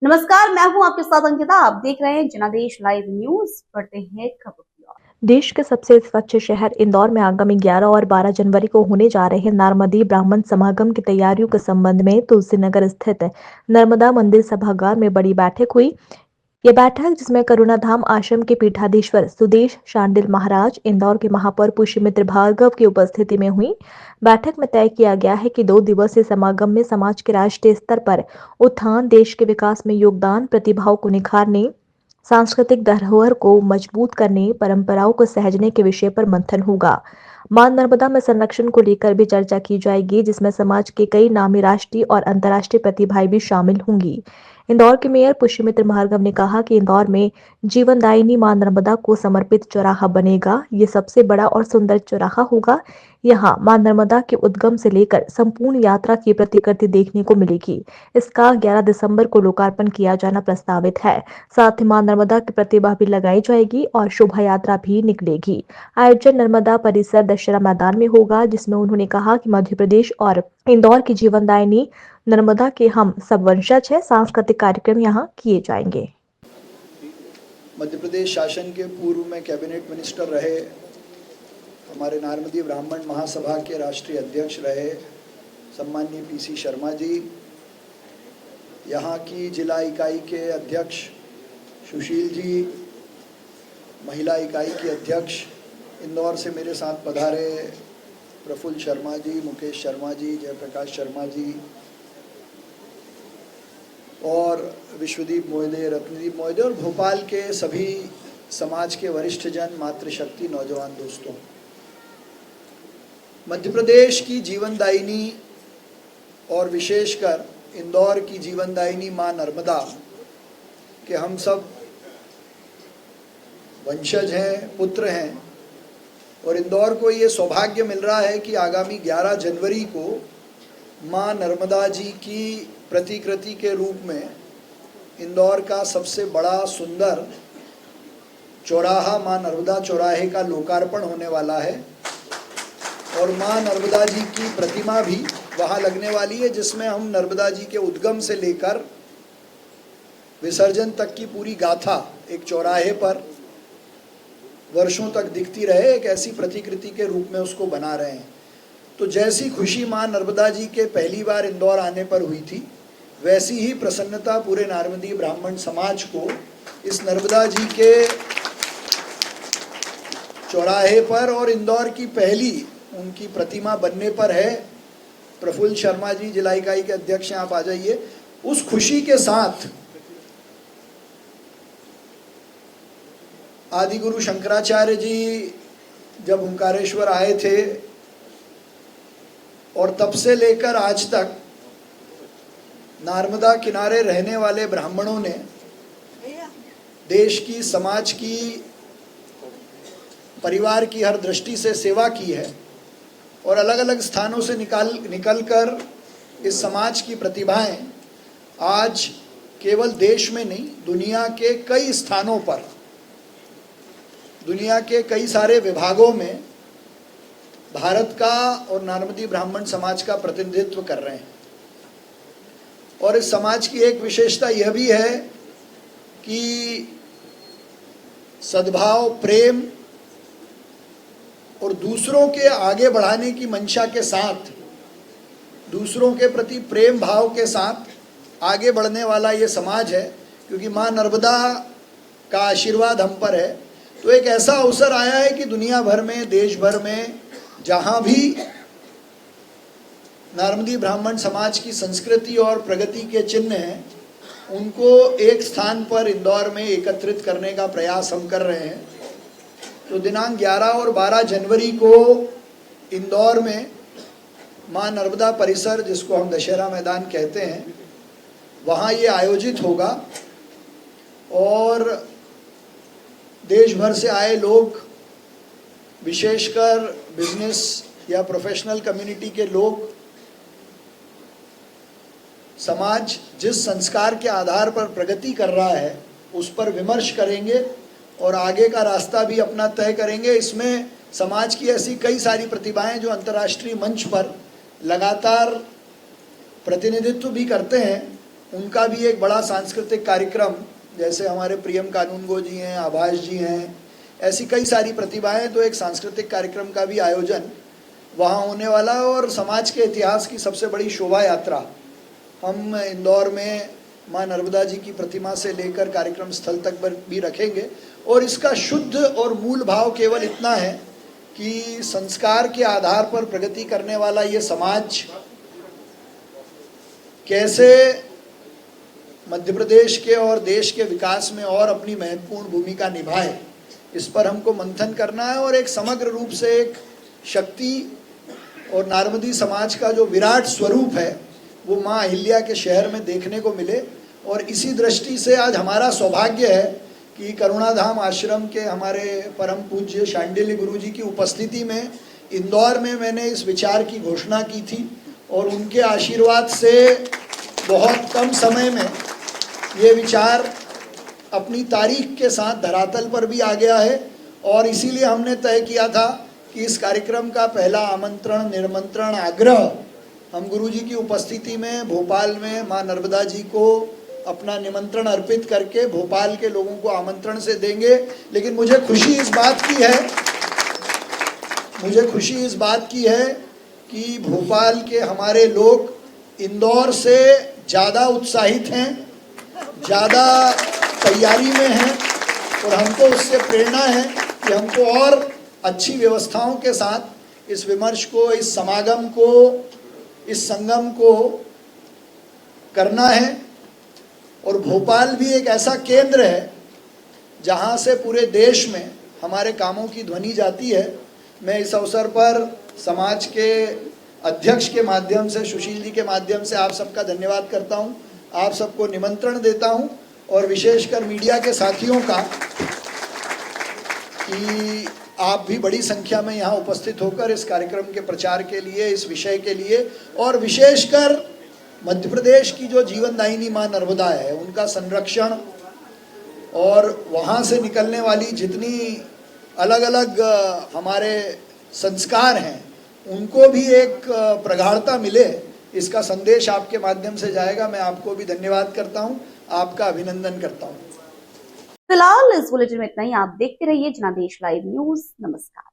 नमस्कार, मैं हूं आपके साथ अंकिता। आप देख रहे हैं जनादेश लाइव न्यूज। पढ़ते हैं खबर की ओर। देश के सबसे स्वच्छ शहर इंदौर में आगामी 11 और 12 जनवरी को होने जा रहे नर्मदी ब्राह्मण समागम की तैयारियों के संबंध में तुलसीनगर स्थित नर्मदा मंदिर सभागार में बड़ी बैठक हुई। ये बैठक, जिसमें करुणाधाम आश्रम के पीठाधीश्वर सुदेश शांडिल महाराज, इंदौर के महापौर पुष्यमित्र भार्गव की उपस्थिति में हुई। बैठक में तय किया गया है कि 2 दिवसीय समागम में समाज के राष्ट्रीय स्तर पर उत्थान, देश के विकास में योगदान, प्रतिभाओं को निखारने, सांस्कृतिक धरोहर को मजबूत करने, परंपराओं को सहेजने के विषय पर मंथन होगा। मां नर्मदा में संरक्षण को लेकर भी चर्चा की जाएगी, जिसमें समाज के कई नामी राष्ट्रीय और अंतर्राष्ट्रीय प्रतिभाएं भी शामिल होंगी। इंदौर के मेयर पुष्यमित्र भार्गव ने कहा कि इंदौर में जीवनदायिनी मां नर्मदा को समर्पित चौराहा बनेगा। ये सबसे बड़ा और सुंदर चौराहा होगा। यहाँ मां नर्मदा के उद्गम से लेकर संपूर्ण यात्रा की प्रतिकृति देखने को मिलेगी। इसका 11 दिसंबर को लोकार्पण किया जाना प्रस्तावित है। साथ ही मां नर्मदा की प्रतिमा भी लगाई जाएगी और शोभा यात्रा भी निकलेगी। आयोजन नर्मदा परिसर दशहरा मैदान में होगा, जिसमें उन्होंने कहा कि मध्य प्रदेश और इंदौर की जीवनदायिनी नर्मदा के हम सब वंशज हैं। सांस्कृतिक कार्यक्रम यहाँ किए जाएंगे। मध्य प्रदेश शासन के पूर्व में कैबिनेट मिनिस्टर रहे, हमारे नारमदी ब्राह्मण महासभा के राष्ट्रीय अध्यक्ष रहे सम्माननीय पीसी शर्मा जी, यहाँ की जिला इकाई के अध्यक्ष सुशील जी, महिला इकाई की अध्यक्ष इंदौर से मेरे साथ पधारे प्रफुल्ल शर्मा जी, मुकेश शर्मा जी, जयप्रकाश शर्मा जी और विश्वदीप मोहिदे, रत्नदीप मोहिदे और भोपाल के सभी समाज के वरिष्ठ जन, मातृशक्ति, नौजवान दोस्तों। मध्य प्रदेश की जीवनदायिनी और विशेषकर इंदौर की जीवनदायिनी मां नर्मदा के हम सब वंशज हैं, पुत्र हैं और इंदौर को ये सौभाग्य मिल रहा है कि आगामी 11 जनवरी को मां नर्मदा जी की प्रतिकृति के रूप में इंदौर का सबसे बड़ा सुंदर चौराहा मां नर्मदा चौराहे का लोकार्पण होने वाला है और मां नर्मदा जी की प्रतिमा भी वहाँ लगने वाली है, जिसमें हम नर्मदा जी के उद्गम से लेकर विसर्जन तक की पूरी गाथा एक चौराहे पर वर्षों तक दिखती रहे, एक ऐसी प्रतिकृति के रूप में उसको बना रहे हैं। तो जैसी खुशी मां नर्मदा जी के पहली बार इंदौर आने पर हुई थी, वैसी ही प्रसन्नता पूरे नारमदी ब्राह्मण समाज को इस नर्मदा जी के चौराहे पर और इंदौर की पहली उनकी प्रतिमा बनने पर है। प्रफुल्ल शर्मा जी जिला इकाई के अध्यक्ष हैं, आप आ जाइए। उस खुशी के साथ आदि गुरु शंकराचार्य जी जब ओंकारेश्वर आए थे और तब से लेकर आज तक नर्मदा किनारे रहने वाले ब्राह्मणों ने देश की, समाज की, परिवार की हर दृष्टि से सेवा की है और अलग अलग स्थानों से निकलकर इस समाज की प्रतिभाएं आज केवल देश में नहीं, दुनिया के कई स्थानों पर, दुनिया के कई सारे विभागों में भारत का और नारमदी ब्राह्मण समाज का प्रतिनिधित्व कर रहे हैं। और इस समाज की एक विशेषता यह भी है कि सद्भाव, प्रेम और दूसरों के आगे बढ़ाने की मंशा के साथ, दूसरों के प्रति प्रेम भाव के साथ आगे बढ़ने वाला ये समाज है। क्योंकि मां नर्मदा का आशीर्वाद हम पर है, तो एक ऐसा अवसर आया है कि दुनिया भर में, देश भर में जहाँ भी नारमदी ब्राह्मण समाज की संस्कृति और प्रगति के चिन्ह हैं, उनको एक स्थान पर इंदौर में एकत्रित करने का प्रयास हम कर रहे हैं। तो दिनांक 11 और 12 जनवरी को इंदौर में मां नर्मदा परिसर, जिसको हम दशहरा मैदान कहते हैं, वहाँ ये आयोजित होगा और देश भर से आए लोग, विशेषकर बिजनेस या प्रोफेशनल कम्युनिटी के लोग, समाज जिस संस्कार के आधार पर प्रगति कर रहा है उस पर विमर्श करेंगे और आगे का रास्ता भी अपना तय करेंगे। इसमें समाज की ऐसी कई सारी प्रतिभाएं जो अंतर्राष्ट्रीय मंच पर लगातार प्रतिनिधित्व भी करते हैं, उनका भी एक बड़ा सांस्कृतिक कार्यक्रम, जैसे हमारे प्रियम कानूनगो जी हैं, आभास जी हैं, ऐसी कई सारी प्रतिभाएं, तो एक सांस्कृतिक कार्यक्रम का भी आयोजन वहाँ होने वाला है। और समाज के इतिहास की सबसे बड़ी शोभा यात्रा हम इंदौर में माँ नर्मदा जी की प्रतिमा से लेकर कार्यक्रम स्थल तक पर भी रखेंगे। और इसका शुद्ध और मूल भाव केवल इतना है कि संस्कार के आधार पर प्रगति करने वाला ये समाज कैसे मध्य प्रदेश के और देश के विकास में और अपनी महत्वपूर्ण भूमिका निभाए, इस पर हमको मंथन करना है। और एक समग्र रूप से एक शक्ति और नारमदी समाज का जो विराट स्वरूप है वो माँ अहिल्या के शहर में देखने को मिले। और इसी दृष्टि से आज हमारा सौभाग्य है कि करुणाधाम आश्रम के हमारे परम पूज्य शांडिल्य गुरु जी की उपस्थिति में इंदौर में मैंने इस विचार की घोषणा की थी, और उनके आशीर्वाद से बहुत कम समय में ये विचार अपनी तारीख के साथ धरातल पर भी आ गया है। और इसीलिए हमने तय किया था कि इस कार्यक्रम का पहला आमंत्रण, निमंत्रण, आग्रह हम गुरु जी की उपस्थिति में भोपाल में माँ नर्मदा जी को अपना निमंत्रण अर्पित करके भोपाल के लोगों को आमंत्रण से देंगे। लेकिन मुझे खुशी इस बात की है कि भोपाल के हमारे लोग इंदौर से ज़्यादा उत्साहित हैं, ज़्यादा तैयारी में हैं, और हमको उससे प्रेरणा है कि हमको और अच्छी व्यवस्थाओं के साथ इस विमर्श को, इस समागम को, इस संगम को करना है। और भोपाल भी एक ऐसा केंद्र है जहाँ से पूरे देश में हमारे कामों की ध्वनि जाती है। मैं इस अवसर पर समाज के अध्यक्ष के माध्यम से, सुशील जी के माध्यम से आप सबका धन्यवाद करता हूँ, आप सबको निमंत्रण देता हूँ, और विशेषकर मीडिया के साथियों का कि आप भी बड़ी संख्या में यहाँ उपस्थित होकर इस कार्यक्रम के प्रचार के लिए, इस विषय के लिए, और विशेषकर मध्य प्रदेश की जो जीवनदायिनी माँ नर्मदा है उनका संरक्षण, और वहाँ से निकलने वाली जितनी अलग अलग हमारे संस्कार हैं उनको भी एक प्रगाढ़ता मिले, इसका संदेश आपके माध्यम से जाएगा। मैं आपको भी धन्यवाद करता हूँ, आपका अभिनंदन करता हूँ। फिलहाल इस बुलेटिन में इतना ही। आप देखते रहिए जनादेश लाइव न्यूज। नमस्कार।